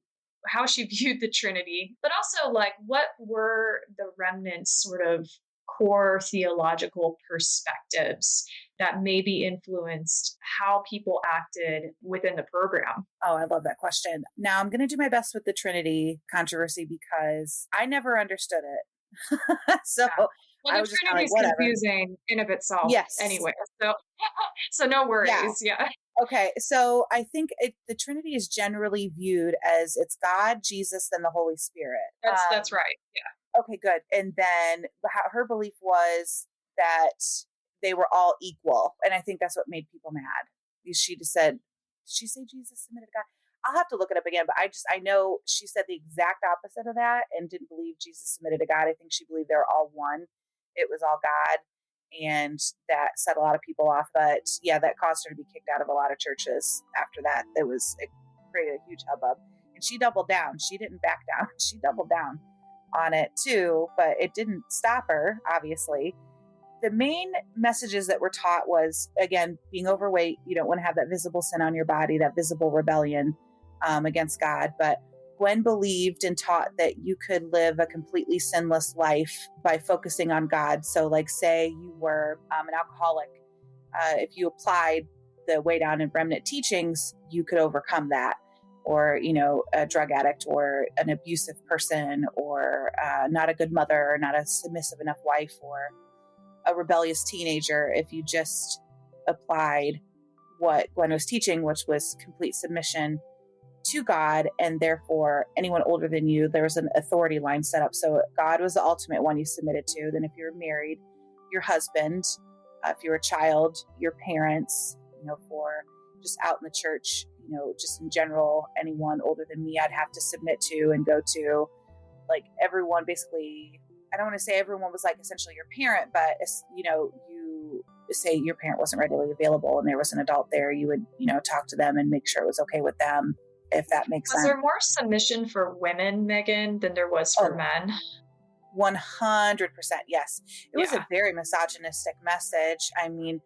how she viewed the Trinity, but also like what were the remnants' sort of core theological perspectives that maybe influenced how people acted within the program? Oh, I love that question. Now I'm going to do my best with the Trinity controversy because I never understood it. So Yeah. Well, I the was just kind Trinity of is like, whatever. confusing in of itself Yes. anyway. So, so no Yeah. worries. Yeah. Okay. So I think the Trinity is generally viewed as it's God, Jesus, and the Holy Spirit. That's right. Yeah. Okay, good. And then her belief was that they were all equal. And I think that's what made people mad. She just said, did she say Jesus submitted to God? I'll have to look it up again, but I know she said the exact opposite of that and didn't believe Jesus submitted to God. I think she believed they were all one. It was all God. And that set a lot of people off. But yeah, that caused her to be kicked out of a lot of churches after that. It created a huge hubbub. And she doubled down. She didn't back down. She doubled down on it too, but it didn't stop her, obviously. The main messages that were taught was, again, being overweight. You don't want to have that visible sin on your body, that visible rebellion against God. But Gwen believed and taught that you could live a completely sinless life by focusing on God. So like say you were an alcoholic, if you applied the Way Down and Remnant teachings, you could overcome that. Or, a drug addict or an abusive person or not a good mother or not a submissive enough wife or a rebellious teenager. If you just applied what Gwen was teaching, which was complete submission to God, and therefore anyone older than you, there was an authority line set up. So God was the ultimate one you submitted to. Then if you're married, your husband, if you're a child, your parents, for just out in the church, just in general, anyone older than me, I'd have to submit to and go to. Like everyone, basically, I don't want to say everyone was like essentially your parent, but you say your parent wasn't readily available and there was an adult there, you would, talk to them and make sure it was okay with them, if that makes sense. Was there more submission for women, Megan, than there was for men? 100%. Yes. It was a very misogynistic message. I mean,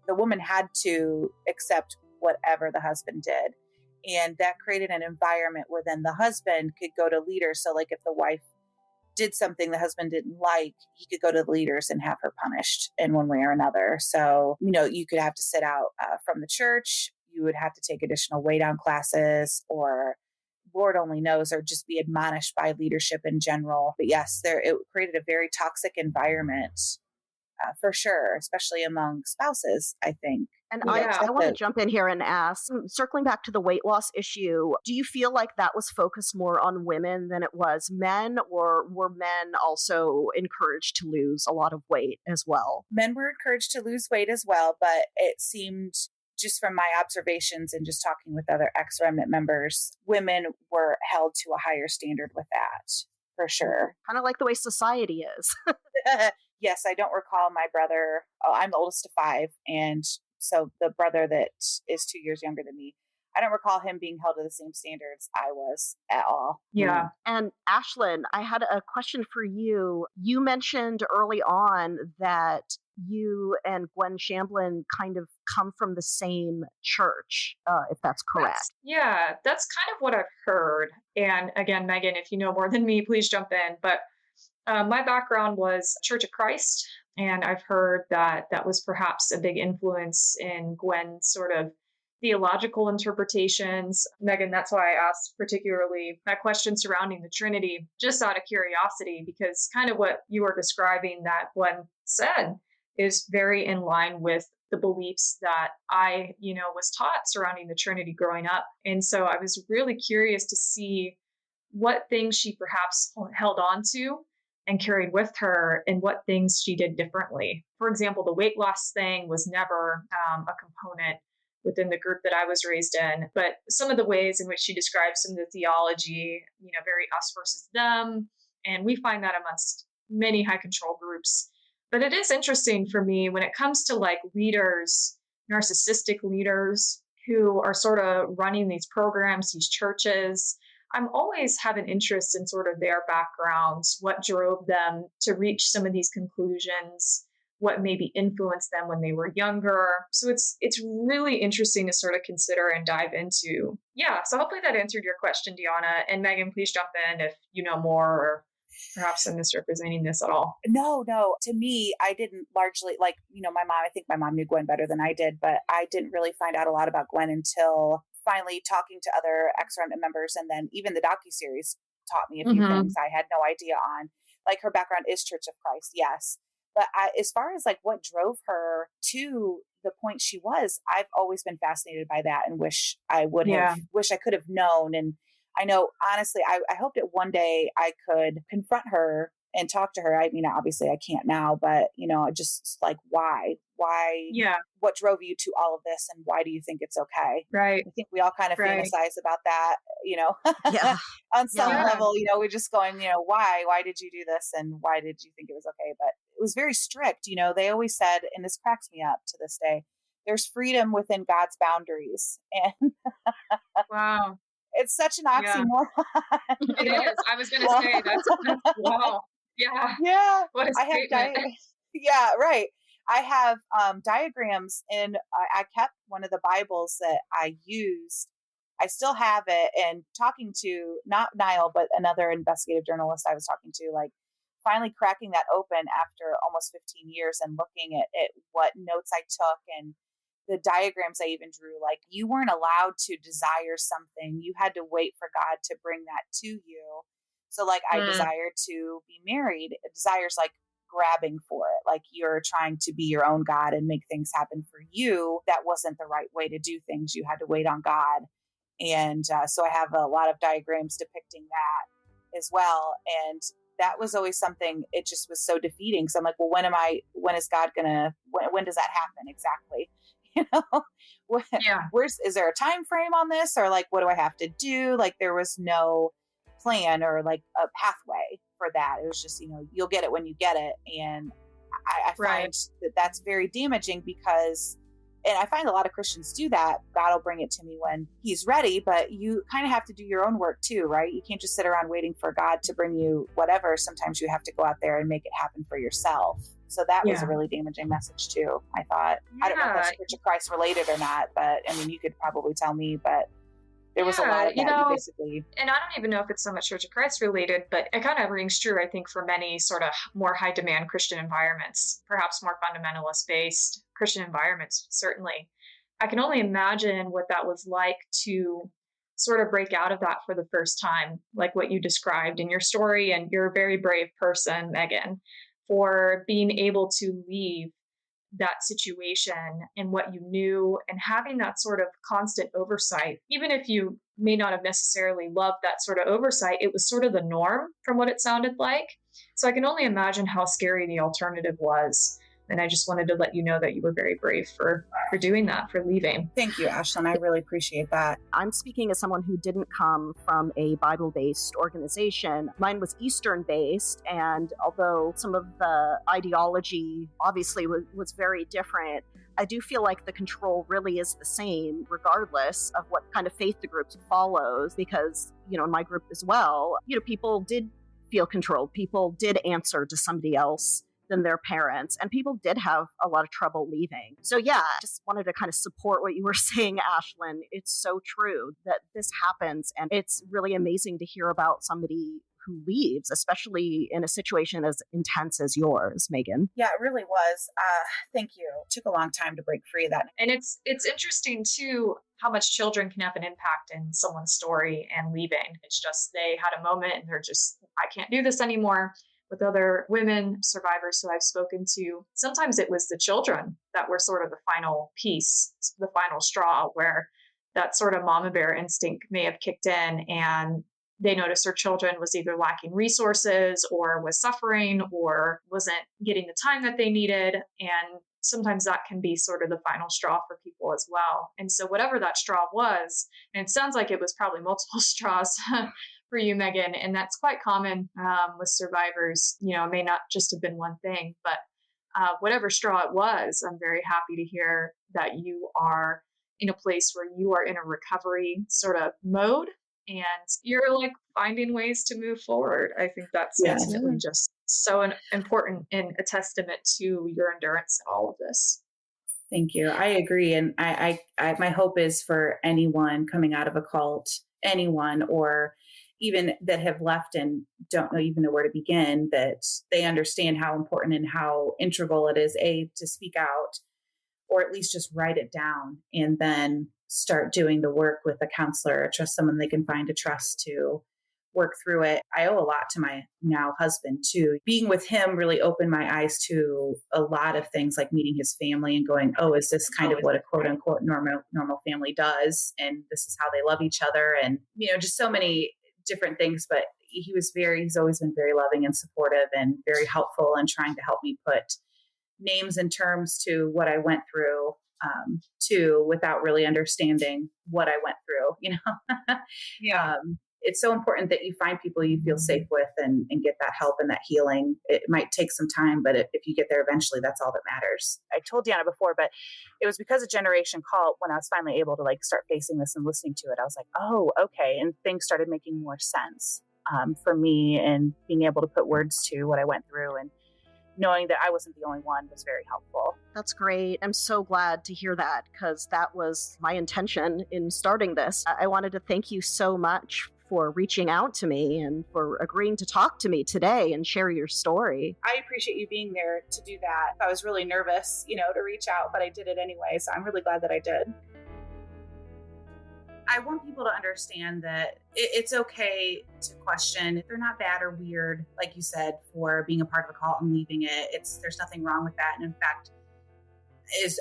the woman had to accept whatever the husband did. And that created an environment where then the husband could go to leaders. So like if the wife did something the husband didn't like, he could go to the leaders and have her punished in one way or another. So, you could have to sit out from the church. You would have to take additional Way Down classes, or Lord only knows, or just be admonished by leadership in general. But yes, it created a very toxic environment for sure, especially among spouses, I think. And I want to jump in here and ask, circling back to the weight loss issue, do you feel like that was focused more on women than it was men, or were men also encouraged to lose a lot of weight as well? Men were encouraged to lose weight as well, but it seemed, just from my observations and just talking with other ex-Remnant members, women were held to a higher standard with that, for sure. Kind of like the way society is. Yes, I don't recall my brother. I'm the oldest of 5, and so the brother that is 2 years younger than me, I don't recall him being held to the same standards I was at all. Yeah. And Ashlyn, I had a question for you. You mentioned early on that you and Gwen Shamblin kind of come from the same church, if that's correct. That's kind of what I've heard. And again, Megan, if you know more than me, please jump in. But my background was Church of Christ, and I've heard that that was perhaps a big influence in Gwen's sort of theological interpretations. Megan, that's why I asked particularly that question surrounding the Trinity, just out of curiosity, because kind of what you were describing that Gwen said is very in line with the beliefs that I, was taught surrounding the Trinity growing up. And so I was really curious to see what things she perhaps held on to and carried with her, and what things she did differently. For example, the weight loss thing was never a component within the group that I was raised in, but some of the ways in which she describes some of the theology, very us versus them. And we find that amongst many high control groups. But it is interesting for me when it comes to like leaders, narcissistic leaders who are sort of running these programs, these churches. I'm always have an interest in sort of their backgrounds, what drove them to reach some of these conclusions, what maybe influenced them when they were younger. So it's really interesting to sort of consider and dive into. Yeah, so hopefully that answered your question, Deanna. And Megan, please jump in if you know more. Perhaps I'm misrepresenting this at all. No. To me, I didn't largely my mom, I think my mom knew Gwen better than I did, but I didn't really find out a lot about Gwen until finally talking to other ex-Remnant members. And then even the docuseries taught me a few things I had no idea on. Like her background is Church of Christ. Yes. But as far as like what drove her to the point she was, I've always been fascinated by that and wish I could have known. And I know, honestly, I hope that one day I could confront her and talk to her. I mean, obviously I can't now, but just like, why, what drove you to all of this? And why do you think it's okay? Right. I think we all kind of fantasize about that, Yeah. on some level, we're just going, why did you do this? And why did you think it was okay? But it was very strict. They always said, and this cracks me up to this day, there's freedom within God's boundaries. And wow. It's such an oxymoron. Yeah. It is. I was going to say that's wow. Yeah. Yeah. What a statement. Yeah, right. I have diagrams, and I kept one of the Bibles that I used. I still have it, and talking to not Niall, but another investigative journalist I was talking to, like finally cracking that open after almost 15 years and looking at what notes I took and the diagrams I even drew. Like, you weren't allowed to desire something. You had to wait for God to bring that to you. So like I desired to be married. Desire's like grabbing for it. Like you're trying to be your own God and make things happen for you. That wasn't the right way to do things. You had to wait on God. And so I have a lot of diagrams depicting that as well. And that was always something, it just was so defeating. So I'm like, well, when is God when does that happen exactly? Is there a time frame on this, or like, what do I have to do? Like, there was no plan or like a pathway for that. It was just, you'll get it when you get it. And I find that that's very damaging because, and I find a lot of Christians do that. God will bring it to me when he's ready, but you kind of have to do your own work too, right? You can't just sit around waiting for God to bring you whatever. Sometimes you have to go out there and make it happen for yourself. So that was a really damaging message too, I thought. I don't know if that's Church of Christ related or not, but I mean, you could probably tell me, but there was a lot of that, basically. And I don't even know if it's so much Church of Christ related, but it kind of rings true, I think, for many sort of more high demand Christian environments, perhaps more fundamentalist based Christian environments, certainly. I can only imagine what that was like to sort of break out of that for the first time, like what you described in your story. And you're a very brave person, Megan, for being able to leave that situation and what you knew and having that sort of constant oversight. Even if you may not have necessarily loved that sort of oversight, it was sort of the norm from what it sounded like. So I can only imagine how scary the alternative was. And I just wanted to let you know that you were very brave for doing that, for leaving. Thank you, Ashlyn. I really appreciate that. I'm speaking as someone who didn't come from a Bible-based organization. Mine was Eastern-based, and although some of the ideology obviously was very different, I do feel like the control really is the same regardless of what kind of faith the group follows, because, in my group as well, people did feel controlled. People did answer to somebody else than their parents, and people did have a lot of trouble leaving. So yeah, just wanted to kind of support what you were saying, Ashlyn. It's so true that this happens, and it's really amazing to hear about somebody who leaves, especially in a situation as intense as yours, Megan. Yeah, it really was. Thank you. It took a long time to break free of that. And it's interesting too how much children can have an impact in someone's story and leaving. It's just they had a moment and they're just, I can't do this anymore. With other women survivors who I've spoken to, sometimes it was the children that were sort of the final piece, the final straw, where that sort of mama bear instinct may have kicked in, and they noticed their children was either lacking resources or was suffering or wasn't getting the time that they needed. And sometimes that can be sort of the final straw for people as well. And so whatever that straw was, and it sounds like it was probably multiple straws for you, Megan, and that's quite common with survivors. It may not just have been one thing, but whatever straw it was, I'm very happy to hear that you are in a place where you are in a recovery sort of mode and you're like finding ways to move forward. I think that's ultimately just so important and a testament to your endurance in all of this. Thank you. I agree. And I my hope is for anyone coming out of a cult, anyone, or even that have left and don't even know where to begin, that they understand how important and how integral it is, to speak out, or at least just write it down and then start doing the work with a counselor, trust someone they can find to trust to work through it. I owe a lot to my now husband too. Being with him really opened my eyes to a lot of things, like meeting his family and going, oh, is this kind of what a quote unquote normal family does? And this is how they love each other. And, just so many different things. But he's always been very loving and supportive and very helpful in trying to help me put names and terms to what I went through, too, without really understanding what I went through, Yeah. It's so important that you find people you feel safe with and get that help and that healing. It might take some time, but if you get there eventually, that's all that matters. I told Deanna before, but it was because of Generation Cult, when I was finally able to start facing this and listening to it, I was like, oh, okay. And things started making more sense for me, and being able to put words to what I went through and knowing that I wasn't the only one was very helpful. That's great. I'm so glad to hear that, because that was my intention in starting this. I wanted to thank you so much for reaching out to me and for agreeing to talk to me today and share your story. I appreciate you being there to do that. I was really nervous, to reach out, but I did it anyway. So I'm really glad that I did. I want people to understand that it's okay to question. They're not bad or weird, like you said, for being a part of a cult and leaving it. There's nothing wrong with that. And in fact,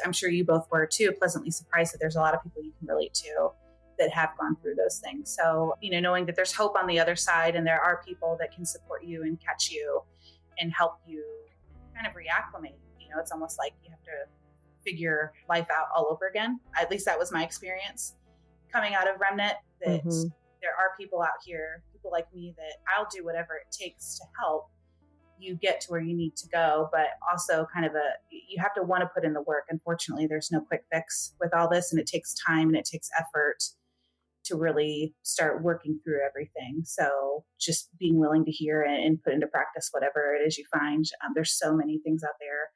I'm sure you both were too, pleasantly surprised that there's a lot of people you can relate to that have gone through those things. So, knowing that there's hope on the other side, and there are people that can support you and catch you and help you kind of reacclimate. It's almost like you have to figure life out all over again. At least that was my experience coming out of Remnant, that there are people out here, people like me, that I'll do whatever it takes to help you get to where you need to go, but also you have to want to put in the work. Unfortunately, there's no quick fix with all this, and it takes time and it takes effort to really start working through everything. So just being willing to hear and put into practice whatever it is you find. There's so many things out there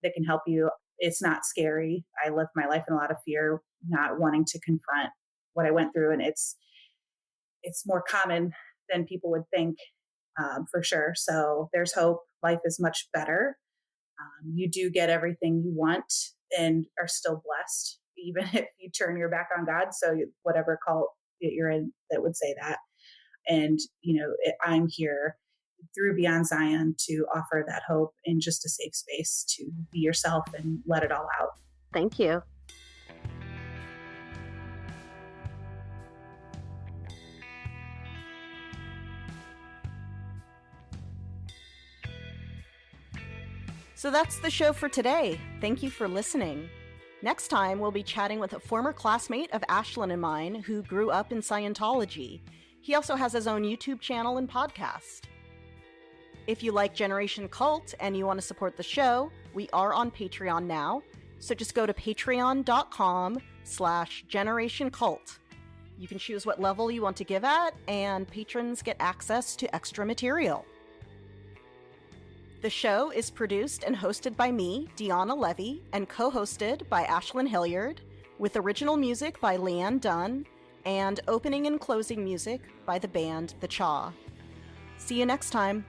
that can help you. It's not scary. I lived my life in a lot of fear, not wanting to confront what I went through. And it's more common than people would think, for sure. So there's hope. Life is much better. You do get everything you want and are still blessed, even if you turn your back on God. So whatever cult that you're in that would say that. And, I'm here through Beyond Zion to offer that hope in just a safe space to be yourself and let it all out. Thank you. So that's the show for today. Thank you for listening. Next time, we'll be chatting with a former classmate of Ashlyn and mine who grew up in Scientology. He also has his own YouTube channel and podcast. If you like Generation Cult and you want to support the show, we are on Patreon now. So just go to patreon.com/generationcult. You can choose what level you want to give at, and patrons get access to extra material. The show is produced and hosted by me, Deanna Levy, and co-hosted by Ashlyn Hilliard, with original music by Leanne Dunn, and opening and closing music by the band The Chaw. See you next time.